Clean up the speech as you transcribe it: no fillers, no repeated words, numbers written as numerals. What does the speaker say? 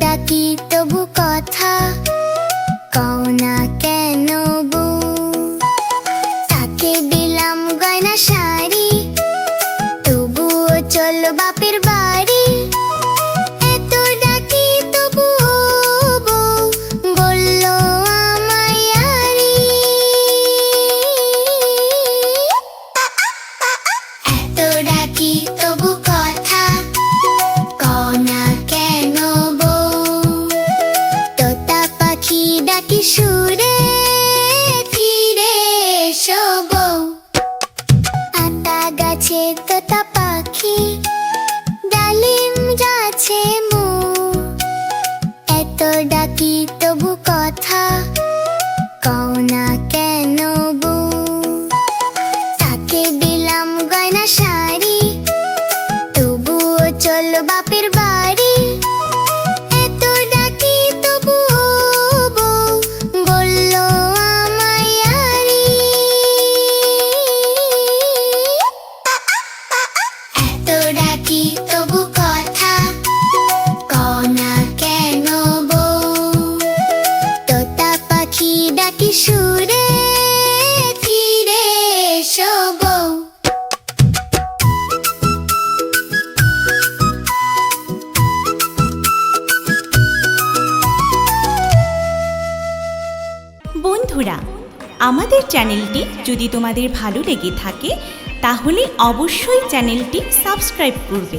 ডাকি তবু কথা কও না কেন বউ? তাকে দিলাম গয়না শাড়ি, তবুও চলো বাপের বাড়ি। এত ডাকি তবু বউ বলল আমায় আরি। এত ডাকি তবু কথা কও না কেন বউ? তোতা পাখি ডাকি সুরে ফিরে এসো বউ। আতা গাছে তোতা পাখি, ডালিম গাছে মো। এত ডাকি তবু কথা কও না কেন বউ? তাকে দিলাম গয়না শাড়ি, তবুও চলো বাপের বাড়ি। এত ডাকি তবু বউ বলল আমায় আরি। এত ডাকি তবু কথা কও না কেন বউ? তোতা পাখি ডাকি সুরে ফিরে এসো বউ। বন্ধুরা, আমাদের চ্যানেলটি যদি তোমাদের ভালো লেগে থাকে তাহলে অবশ্যই চ্যানেলটি সাবস্ক্রাইব করবে।